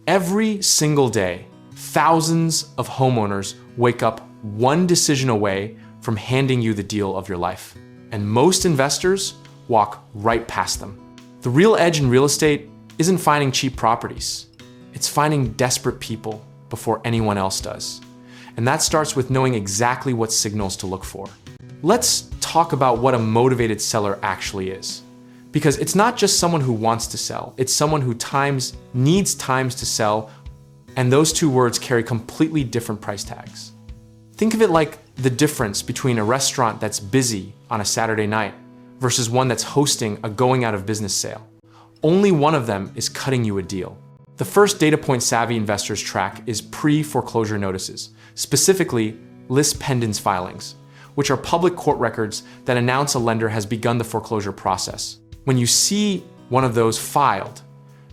Every single day, thousands of homeowners wake up one decision away from handing you the deal of your life. And most investors walk right past them. The real edge in real estate isn't finding cheap properties. It's finding desperate people before anyone else does. And that starts with knowing exactly what signals to look for. Let's talk about what a motivated seller actually is. Because it's not just someone who wants to sell, it's someone who needs times to sell, and those two words carry completely different price tags. Think of it like the difference between a restaurant that's busy on a Saturday night versus one that's hosting a going out of business sale. Only one of them is cutting you a deal. The first data point savvy investors track is pre-foreclosure notices, specifically lis pendens filings, which are public court records that announce a lender has begun the foreclosure process. When you see one of those filed,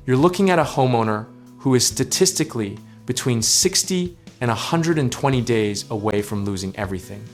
you're looking at a homeowner who is statistically between 60 and 120 days away from losing everything.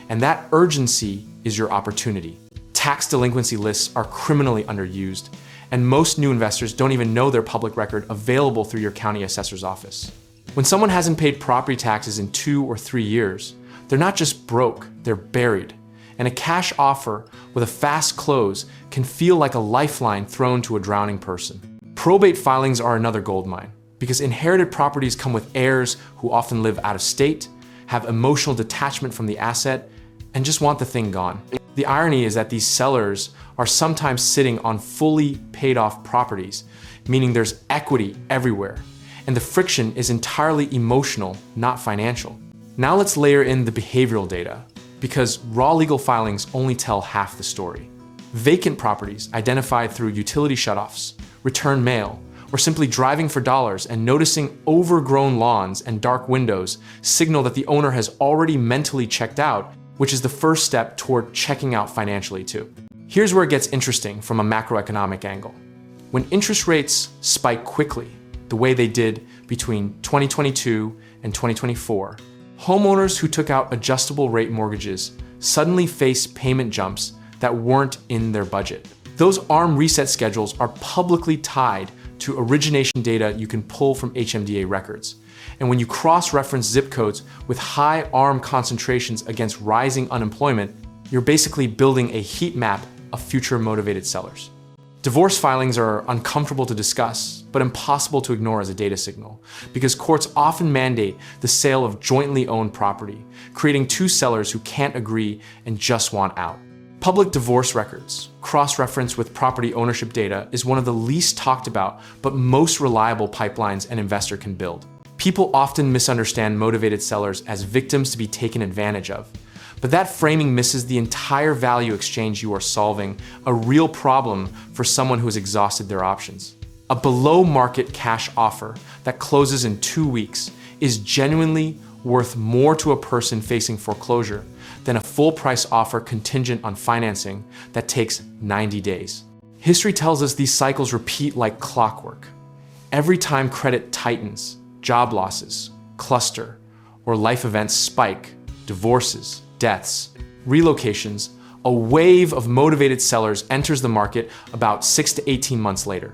And that urgency is your opportunity. Tax delinquency lists are criminally underused, and most new investors don't even know their public record available through your county assessor's office. When someone hasn't paid property taxes in 2 or 3 years, they're not just broke, they're buried. And a cash offer with a fast close can feel like a lifeline thrown to a drowning person. Probate filings are another goldmine, because inherited properties come with heirs who often live out of state, have emotional detachment from the asset, and just want the thing gone. The irony is that these sellers are sometimes sitting on fully paid off properties, meaning there's equity everywhere, and the friction is entirely emotional, not financial. Now let's layer in the behavioral data, because raw legal filings only tell half the story. Vacant properties identified through utility shutoffs, return mail, or simply driving for dollars and noticing overgrown lawns and dark windows signal that the owner has already mentally checked out, which is the first step toward checking out financially too. Here's where it gets interesting from a macroeconomic angle. When interest rates spike quickly, the way they did between 2022 and 2024, homeowners who took out adjustable rate mortgages suddenly face payment jumps that weren't in their budget. Those ARM reset schedules are publicly tied to origination data you can pull from HMDA records. And when you cross-reference zip codes with high ARM concentrations against rising unemployment, you're basically building a heat map of future motivated sellers. Divorce filings are uncomfortable to discuss, but impossible to ignore as a data signal, because courts often mandate the sale of jointly owned property, creating two sellers who can't agree and just want out. Public divorce records, cross-reference with property ownership data, is one of the least talked about but most reliable pipelines an investor can build. People often misunderstand motivated sellers as victims to be taken advantage of, but that framing misses the entire value exchange you are solving, a real problem for someone who has exhausted their options. A below-market cash offer that closes in 2 weeks is genuinely worth more to a person facing foreclosure than a full-price offer contingent on financing that takes 90 days. History tells us these cycles repeat like clockwork. Every time credit tightens, job losses, cluster, or life events spike, divorces, deaths, relocations, a wave of motivated sellers enters the market about 6 to 18 months later.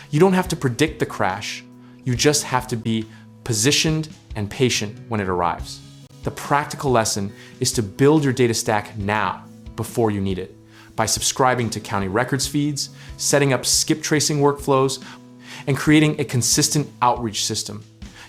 You don't have to predict the crash, you just have to be positioned and patient when it arrives. The practical lesson is to build your data stack now, before you need it, by subscribing to county records feeds, setting up skip tracing workflows, and creating a consistent outreach system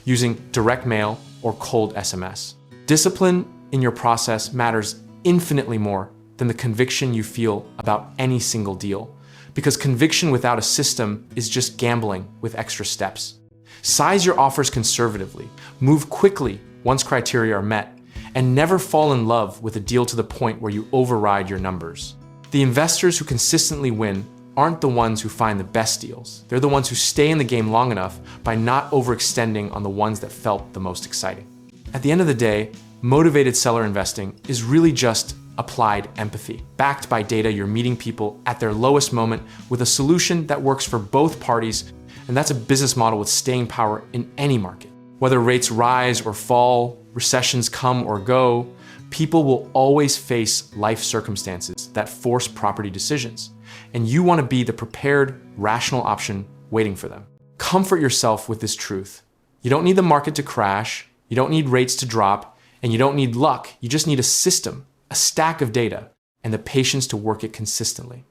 using direct mail or cold SMS. Discipline in your process matters infinitely more than the conviction you feel about any single deal, because conviction without a system is just gambling with extra steps. Size your offers conservatively, move quickly once criteria are met, and never fall in love with a deal to the point where you override your numbers. The investors who consistently win aren't the ones who find the best deals. They're the ones who stay in the game long enough by not overextending on the ones that felt the most exciting. At the end of the day, motivated seller investing is really just applied empathy, backed by data. You're meeting people at their lowest moment with a solution that works for both parties, and that's a business model with staying power in any market. Whether rates rise or fall, recessions come or go, people will always face life circumstances that force property decisions, and you want to be the prepared, rational option waiting for them. Comfort yourself with this truth. You don't need the market to crash, you don't need rates to drop, and you don't need luck. You just need a system, a stack of data, and the patience to work it consistently.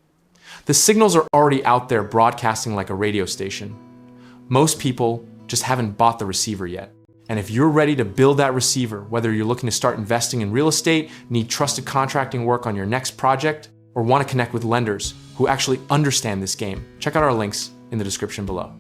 The signals are already out there broadcasting like a radio station. Most people just haven't bought the receiver yet. And if you're ready to build that receiver, whether you're looking to start investing in real estate, need trusted contracting work on your next project, or want to connect with lenders who actually understand this game, check out our links in the description below.